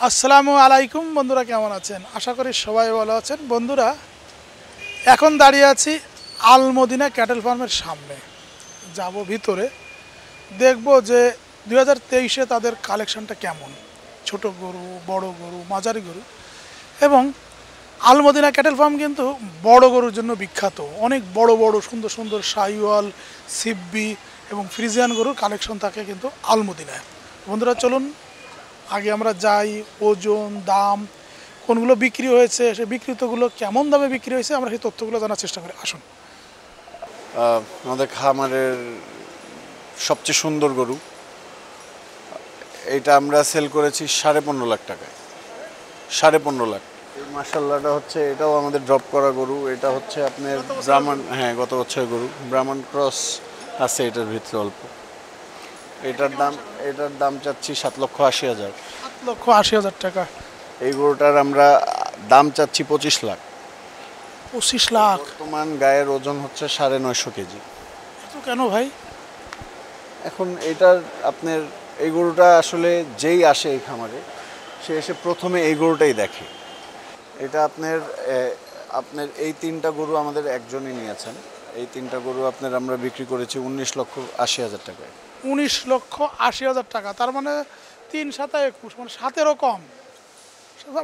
আসসালামু আলাইকুম বন্ধুরা, কেমন আছেন? আশা করি সবাই ভালো আছেন। বন্ধুরা, এখন দাঁড়িয়ে আছি আল মদিনা ক্যাটেল ফার্মের সামনে। যাব ভিতরে, দেখব যে 2023-এ তাদের কালেকশনটা কেমন, ছোট গরু, বড় গরু, মাঝারি গরু। এবং আল মদিনা ক্যাটেল ফার্ম কিন্তু বড় গরুর জন্য বিখ্যাত। অনেক বড় বড় সুন্দর সুন্দর শাহিওয়াল, সিব্বি এবং ফ্রিজিয়ান গরুর কালেকশন থাকে কিন্তু আল মদিনায়। বন্ধুরা চলুন আগে আমরা যাই, ওজন, দাম, কোনগুলো বিক্রি হয়েছে, সেই বিক্রিতগুলো কেমন দামে বিক্রি হয়েছে, আমরা সেই তথ্যগুলো জানার চেষ্টা করি। আসুন। আমাদের খামারের সবচেয়ে সুন্দর গরু এটা আমরা সেল করেছি 15.5 লাখ টাকায়। 15.5 লাখ। এই মাশাআল্লাহটা হচ্ছে, এটাও আমাদের ড্রপ করা গরু। এটা হচ্ছে আপনার ব্রাহ্মণ, হ্যাঁ গত বছরের গরু। ব্রাহ্মণ ক্রস আছে এটার ভিতরে অল্প। এটার দাম চাচ্ছি 7,80,000। 7,80,000 টাকা। এই গরুটার আমরা দাম চাচ্ছি 25 লাখ। 25 লাখ। বর্তমান গায়ের ওজন হচ্ছে 950 কেজি। এত কেন ভাই? এখন এটার আপনার এই গরুটা আসলে যেই আসে এই খামারে, সে এসে প্রথমে এই গরুটাই দেখে। এটা আপনার এই 3টা গরু আমাদের একজনই নিয়েছেন। এই 3টা গরু আমরা বিক্রি করেছি 19,80,000 টাকায়। 19,80,000 টাকা। তার মানে 3 7 21, মানে 7-এরও কম।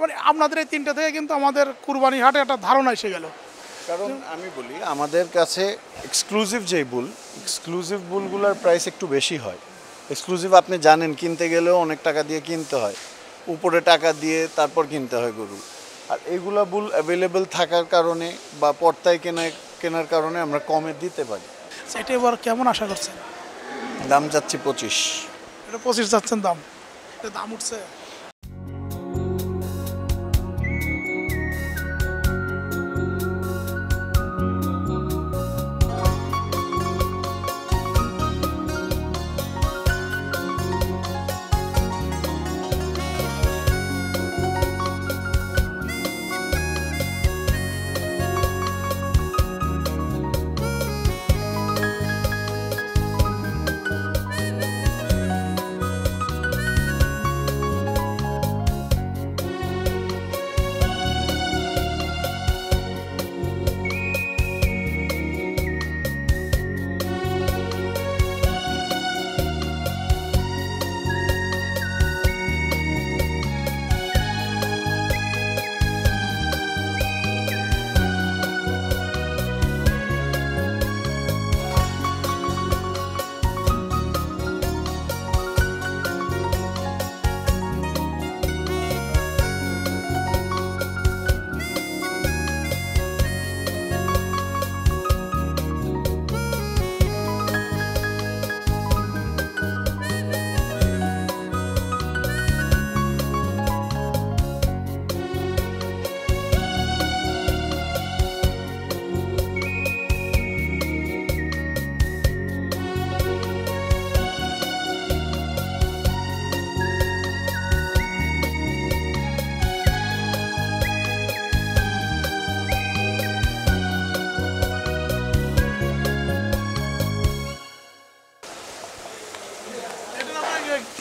মানে আপনাদের এই 3টা থেকে কিন্তু আমাদের কুরবানি হাটে একটা ধারণা এসে গেল। কারণ আমি বলি, আমাদের কাছে এক্সক্লুসিভ বুলগুলোর প্রাইস একটু বেশি হয়। এক্সক্লুসিভ আপনি জানেন, কিনতে গেলেও অনেক টাকা দিয়ে কিনতে হয়, উপরে টাকা দিয়ে তারপর কিনতে হয় গরু। আর এইগুলা বুল অ্যাভেলেবেল থাকার কারণে বা পর্তায় কেনার কারণে আমরা কমে দিতে পারি। সেটা এবার কেমন আশা করছেন? দাম যাচ্ছি 25। এটা 25 যাচ্ছেন দাম? এটা দাম উঠছে?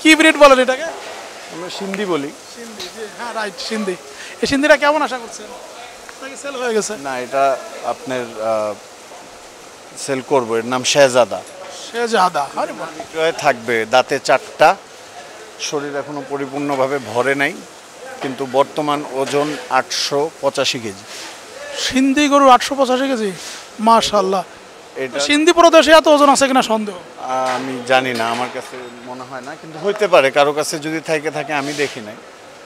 কি ব্রিড বলেন এটাকে? আমরা সিন্ধি বলি। সিন্ধি, হ্যাঁ রাইট, সিন্ধি। এই সিন্ধিটা কেমন আশা করছেন? নাকি সেল হয়ে গেছে? না, এটা আপনার সেল করবো। এর নাম শেহজাদা। শেহজাদা। আরে বাহ। বিক্রয় থাকবে। দাঁতে 4টা, শরীর এখনো পরিপূর্ণভাবে ভরে নাই, কিন্তু বর্তমান ওজন 885 কেজি। সিন্ধি গরু 885 কেজি? মাশাআল্লাহ। এটা সিন্ধি প্রদেশে এত ওজন আছে কিনা সন্দেহ। আমি জানি না, আমার কাছে মনে হয় না, কিন্তু হইতে পারে কারো কাছে যদি থাকে, আমি দেখি নাই।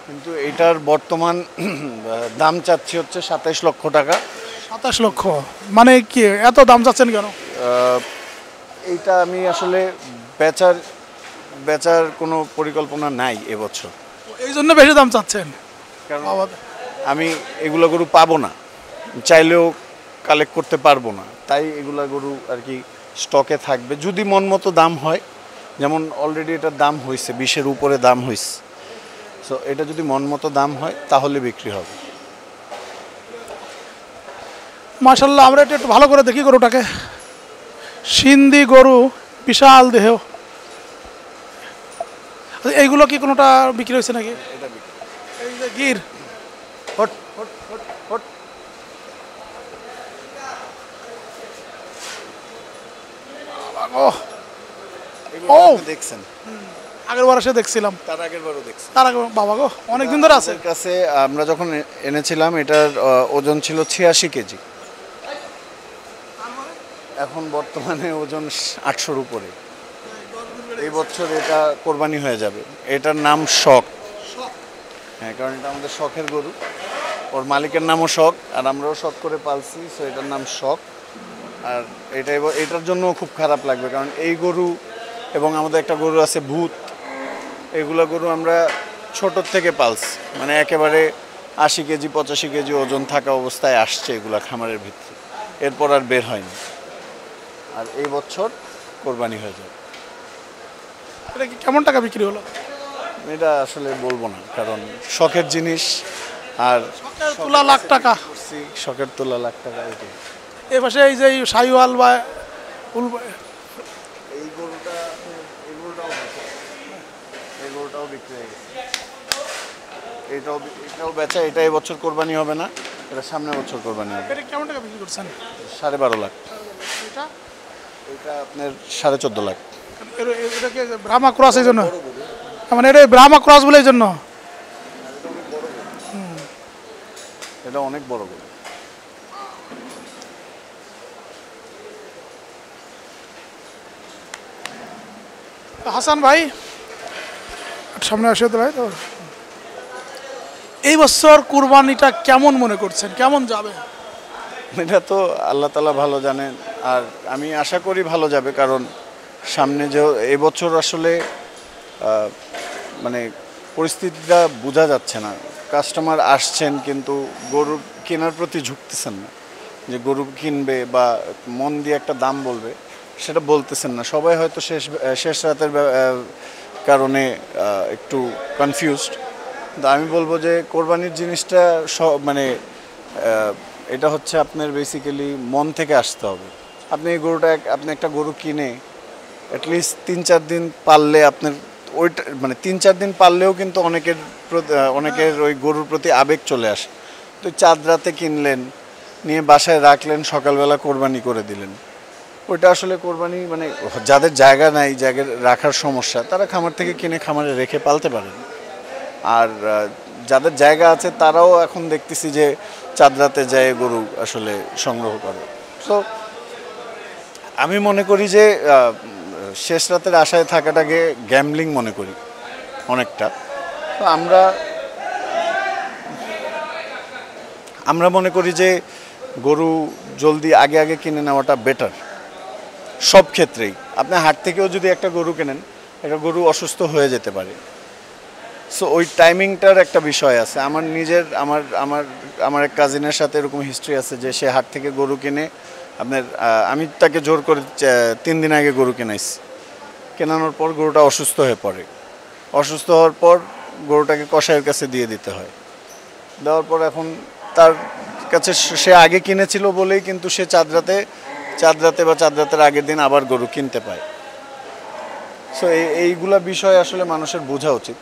কিন্তু এটার বর্তমান দাম চাচ্ছি হচ্ছে 27 লক্ষ টাকা। 27 লক্ষ? মানে কি এত দাম চাচ্ছেন কেন? এইটা আমি আসলে বেচার কোনো পরিকল্পনা নাই এবছর। এই জন্য বেশি দাম চাচ্ছেন? কারণ আমি এগুলো গরু পাবো না, চাইলেও কালেক্ট করতে পারবো না, তাই এগুলা গরু আর কি স্টকে থাকবে। যদি মন মতো দাম হয়, যেমন অলরেডি এটার দাম হয়েছে 20-এর উপরে দাম হয়েছে, সো এটা যদি মন মতো দাম হয় তাহলে বিক্রি হবে। মাশাআল্লাহ, আমরা এটা একটু ভালো করে দেখি গরুটাকে। সিন্ধি গরু, বিশাল দেহ। এইগুলো কি কোনোটা বিক্রি হয়েছে নাকি? এই যে গির, হট হট হট হট। ও এগুলো ও। আপনি দেখছেন, আগের বার এসে দেখছিলাম, তার আগের বারও দেখছেন। তার আগে বাবা গো অনেক দিন ধরে আছে। আমাদের কাছে আমরা যখন এনেছিলাম এটার ওজন ছিল 86 কেজি। এখন বর্তমানে ওজন 800-র উপরে। এই বছর এটা কোরবানি হয়ে যাবে। এটার নাম শখ। হ্যাঁ, কারণ এটা আমাদের শখের গরু, ওর মালিকের নামও শখ, আর আমরাও শখ করে পালছি, সো এটার নাম শখ। আর এটার জন্য খুব খারাপ লাগবে, কারণ এই গরু এবং আমাদের একটা গরু আছে ভূত, এগুলো গরু আমরা ছোটোর থেকে পালছি, মানে একেবারে 80 কেজি 85 কেজি ওজন থাকা অবস্থায় আসছে এগুলা খামারের ভিতরে, এরপর আর বের হয়নি। আর এই বছর কোরবানি হয়ে যাবে। এটা কি কেমন টাকা বিক্রি হলো? এটা আসলে বলবো না, কারণ শখের জিনিস। আর তোলা লাখ টাকা, শখের তোলা লাখ টাকা। এটাই এ পাশে এই যে শাহিওয়াল বা এই গরুটা, এই গরুটাও বিক্রি হয়ে গেছে। এটাও বেচা, এটা এবছর কোরবানি হবে না, এটা সামনের বছর কোরবানি হবে। এটা কেমন টাকা বিক্রি করছেন? 12.5 লাখ। এটা এটা আপনার 14.5 লাখ। এটাকে ব্রাহ্মা ক্রস এই জন্য, মানে এটা ব্রাহ্মা ক্রস বলে এই জন্য। এটা অনেক বড় গরু। হাসান ভাই সামনে আসে তো ভাই। তো এই বছর কুরবানিটা কেমন মনে করছেন, কেমন যাবে? এটা তো আল্লাহ তাআলা ভালো জানেন, আর আমি আশা করি ভালো যাবে, কারণ সামনে যে এবছর আসলে মানে পরিস্থিতিটা বোঝা যাচ্ছে না। কাস্টমার আসছেন কিন্তু গরু কেনার প্রতি ঝুঁকতেছেন না, যে গরু কিনবে বা মন দিয়ে একটা দাম বলবে সেটা বলতেছেন না। সবাই হয়তো শেষ রাতের কারণে একটু কনফিউজড। কিন্তু আমি বলবো যে কোরবানির জিনিসটা মানে এটা হচ্ছে আপনার বেসিক্যালি মন থেকে আসতে হবে। আপনি এই গরুটা আপনি একটা গরু কিনে অ্যাটলিস্ট 3-4 দিন পাললে আপনার ওইটা, মানে 3-4 দিন পাললেও কিন্তু অনেকের ওই গরুর প্রতি আবেগ চলে আসে। তো চাঁদ রাতে কিনলেন, নিয়ে বাসায় রাখলেন, সকালবেলা কোরবানি করে দিলেন। ওইটা আসলে কোরবানি, মানে যাদের জায়গা নাই, জায়গায় রাখার সমস্যা, তারা খামার থেকে কিনে খামারে রেখে পালতে পারেন। আর যাদের জায়গা আছে তারাও এখন দেখতেছি যে চাঁদ রাতে যায় গরু আসলে সংগ্রহ করে। সো আমি মনে করি যে শেষ রাতের আশায় থাকাটাকে গ্যাম্বলিং মনে করি অনেকটা। তো আমরা মনে করি যে গরু জলদি আগে আগে কিনে নেওয়াটা বেটার সব ক্ষেত্রেই। আপনি হাট থেকেও যদি একটা গরু কেনেন, একটা গরু অসুস্থ হয়ে যেতে পারে। সো ওই টাইমিংটার একটা বিষয় আছে। আমার নিজের আমার এক কাজিনের সাথে এরকম হিস্ট্রি আছে যে সে হাট থেকে গরু কিনে আপনার আমি তাকে জোর করে 3 দিন আগে গরু কেনাইছি। কেনানোর পর গরুটা অসুস্থ হয়ে পড়ে। অসুস্থ হওয়ার পর গরুটাকে কসাইয়ের কাছে দিয়ে দিতে হয়। দেওয়ার পর এখন তার কাছে সে আগে কিনেছিল বলেই কিন্তু সে চাঁদ রাতে বা চাঁদ রাতের আগের দিন আবার গরু কিনতে পায়। সো এইগুলা বিষয় আসলে মানুষের বোঝা উচিত।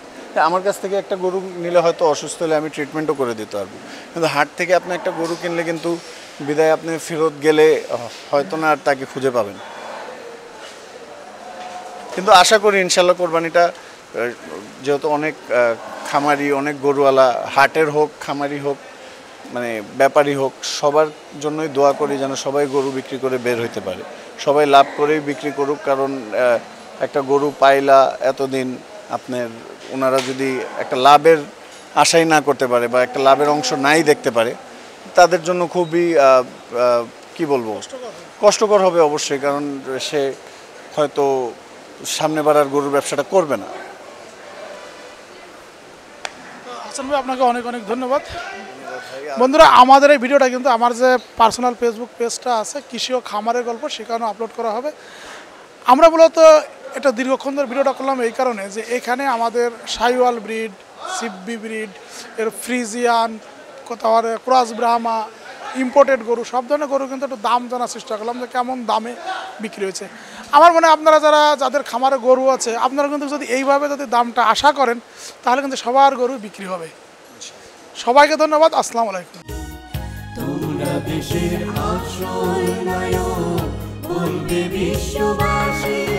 আমার কাছ থেকে একটা গরু নিলে হয়তো অসুস্থ হলে আমি ট্রিটমেন্টও করে দিতে পারবো, কিন্তু হাট থেকে আপনি একটা গরু কিনলে কিন্তু বিদায় আপনি ফেরত গেলে হয়তো না আর তাকে খুঁজে পাবেন। কিন্তু আশা করি ইনশাল্লাহ কোরবানিটা, যেহেতু অনেক খামারি, অনেক গরুওয়ালা, হাটের হোক খামারি হোক মানে ব্যাপারী হোক, সবার জন্যই দোয়া করি যেন সবাই গরু বিক্রি করে বের হইতে পারে, সবাই লাভ করেই বিক্রি করুক। কারণ একটা গরু পাইলা এতদিন আপনার, ওনারা যদি একটা লাভের আশাই না করতে পারে বা একটা লাভের অংশ নাই দেখতে পারে, তাদের জন্য খুবই কি বলবো, কষ্টকর হবে অবশ্যই। কারণ সে হয়তো সামনে বাড়ার গরুর ব্যবসাটা করবে না। হাসান ভাই আপনাকে অনেক অনেক ধন্যবাদ। বন্ধুরা, আমাদের এই ভিডিওটা কিন্তু আমার যে পার্সোনাল ফেসবুক পেজটা আছে কৃষি ও খামারের গল্প, সেখানেও আপলোড করা হবে। আমরা মূলত এটা দীর্ঘক্ষণ ধরে ভিডিওটা করলাম এই কারণে যে এখানে আমাদের শাহিওয়াল ব্রিড, সিব্বি ব্রিড, এর ফ্রিজিয়ান, কোথাও ক্রস ব্রাহ্মা, ইম্পোর্টেড গরু, সব ধরনের গরু কিন্তু একটু দাম জানার চেষ্টা করলাম যে কেমন দামে বিক্রি হয়েছে। আমার মনে হয় আপনারা যাদের খামারে গরু আছে, আপনারা কিন্তু যদি এইভাবে যদি দামটা আশা করেন তাহলে কিন্তু সবার গরু বিক্রি হবে। সবাইকে ধন্যবাদ। আসসালামু আলাইকুম। তোমরা দেশের আসল নায়ক, বলবে বিশ্ববাসী।